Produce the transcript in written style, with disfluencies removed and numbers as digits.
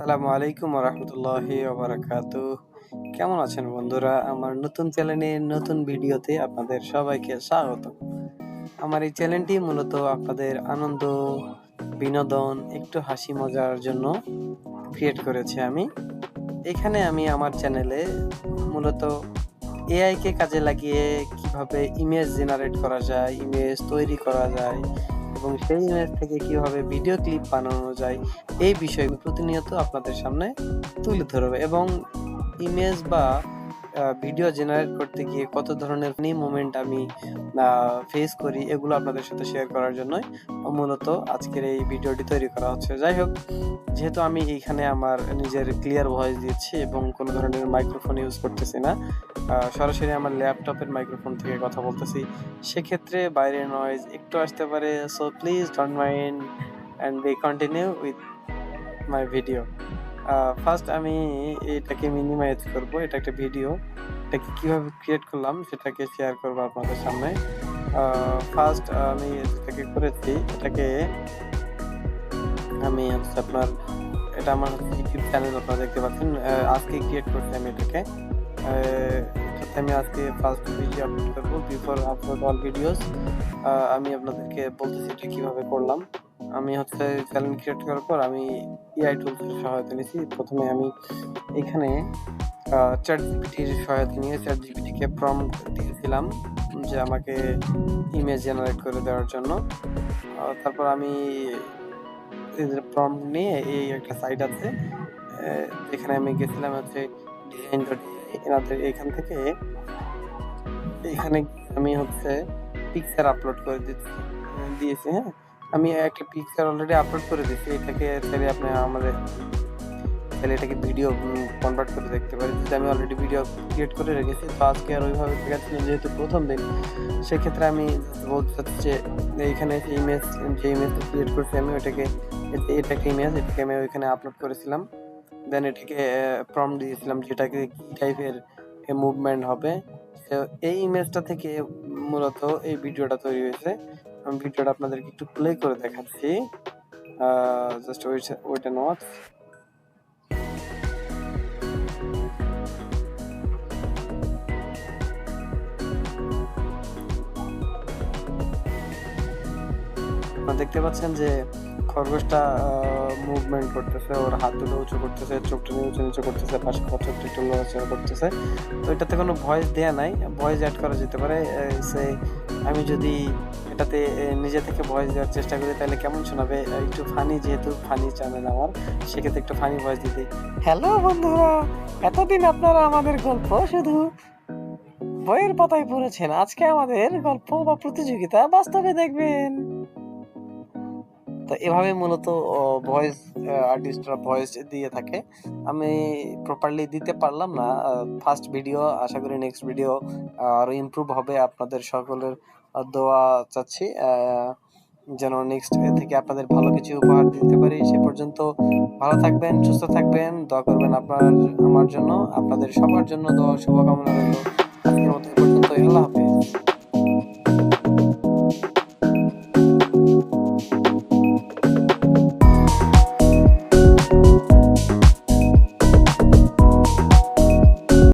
আসসালামু আলাইকুম রহমতুল্লাহি ওবারাকাতুহ। কেমন আছেন বন্ধুরা? আমার নতুন চ্যানেলের নতুন ভিডিওতে আপনাদের সবাইকে স্বাগত। আমার এই চ্যানেলটি মূলত আপনাদের আনন্দ, বিনোদন, একটু হাসি মজার জন্য ক্রিয়েট করেছি আমি। এখানে আমি আমার চ্যানেলে মূলত এআই কে কাজে লাগিয়ে কিভাবে ইমেজ জেনারেট করা যায়, ইমেজ তৈরি করা যায় এবং সেই ইমেজ থেকে কিভাবে ভিডিও ক্লিপ বানানো যায়, এই বিষয়গুলো প্রতিনিয়ত আপনাদের সামনে তুলে ধরবে এবং ইমেজ বা ভিডিও জেনারেট করতে গিয়ে কত ধরনের ফানি মোমেন্ট আমি ফেস করি এগুলো আপনাদের সাথে শেয়ার করার জন্যই মূলত আজকের এই ভিডিওটি তৈরি করা হচ্ছে। যাই হোক, যেহেতু আমি এইখানে আমার নিজের ক্লিয়ার ভয়েস দিচ্ছি এবং কোনো ধরনের মাইক্রোফোন ইউজ করতেছি না, সরাসরি আমার ল্যাপটপের মাইক্রোফোন থেকে কথা বলতেছি, সেক্ষেত্রে বাইরের নয়েজ একটু আসতে পারে। So please don't mind and we continue with my video. First আমি এটাকে মিনিমাইজ করব। এটা একটা ভিডিও, এটাকে কিভাবে ক্রিয়েট করলাম সেটাকে শেয়ার করব আপনাদের সামনে। ফার্স্ট আমি যেটাকে করেছি, এটাকে আমি হচ্ছে আপনার, এটা আমার ইউটিউব চ্যানেল, আপনারা দেখতে পাচ্ছেন। আজকে ক্রিয়েট করছি আমি এটাকে। এটাতে আমি আজকে ফার্স্ট ভিডিও আপলোড করবো। বিফোর আপলোড অল ভিডিওস আমি আপনাদেরকে বলতেছি এটা কিভাবে করলাম। আমি হচ্ছে চ্যানেল ক্রিয়েট করার পর আমি এআই টুলসের সহায়তা নিয়েছি। প্রথমে আমি এখানে ChatGPT-র সহায়তা নিয়ে ChatGPT-কে প্রম্পট দিয়েছিলাম যে আমাকে ইমেজ জেনারেট করে দেওয়ার জন্য। তারপর আমি প্রম্পট নিয়ে এই একটা সাইট আছে, যেখানে আমি গেছিলাম হচ্ছে design.ai। এনাদের এখান থেকে এখানে আমি হচ্ছে পিকচার আপলোড করে দিয়েছি। হ্যাঁ, আমি একটা পিকচার অলরেডি আপলোড করে দিয়েছি। এটাকে চাইলে আপনি আমাদের চাইলে এটাকে ভিডিও কনভার্ট করে দেখতে পারি। যেটা আমি অলরেডি ভিডিও ক্রিয়েট করে রেখেছি। তো আজকে আর ওইভাবে দেখাচ্ছি না, যেহেতু প্রথম দিন। সেক্ষেত্রে আমি বলতে চাচ্ছি যে এইখানে যে ইমেজটা ক্রিয়েট করছি আমি, ওইটাকে, এটা একটা ইমেজ, এটাকে আমি ওইখানে আপলোড করেছিলাম। দেন এটাকে প্রম্পট দিয়েছিলাম যেটাকে কি টাইপের মুভমেন্ট হবে। তো এই ইমেজটা থেকে মূলত এই ভিডিওটা তৈরি হয়েছে। আমি ভিডিওটা আপনাদেরকে একটু প্লে করে দেখাচ্ছি। Just wait and watch. আপনারা দেখতে পাচ্ছেন যে খরগোশটা মুভমেন্ট করতেছে, ওর হাত দুটো উঁচু করতেছে, চোখটা উঁচু নিচু করতেছে, পাশে চোখটা একটু নড়াচড়া করতেছে। তো এটাতে কোনো ভয়েস দেয়া নাই, ভয়েস অ্যাড করা যেতে পারে। আমি যদি এটাতে নিজে থেকে ভয়েস দেওয়ার চেষ্টা করি তাহলে কেমন শোনাবে? একটু ফানি, যেহেতু ফানি চ্যানেল আমার, সেক্ষেত্রে একটু ফানি ভয়েস দিতে। হ্যালো বন্ধুরা, এতদিন আপনারা আমাদের গল্প শুধু বইয়ের পাতায় পড়েছেন, আজকে আমাদের গল্প বা প্রতিযোগিতা বাস্তবে দেখবেন। তো এভাবে মূলত ভয়েস আর্টিস্টরা ভয়েস দিয়ে থাকে। আমি প্রপারলি দিতে পারলাম না ফার্স্ট ভিডিও। আশা করি নেক্সট ভিডিও আরো ইমপ্রুভ হবে। আপনাদের সকলের দোয়া চাচ্ছি যেন নেক্সট থেকে আপনাদের ভালো কিছু উপহার দিতে পারি। সে পর্যন্ত ভালো থাকবেন, সুস্থ থাকবেন, দোয়া করবেন আমার জন্য, আপনাদের সবার জন্য দোয়া শুভকামনা রইল। আজকের মতো এই পর্যন্ত। আল্লাহ হাফেজ।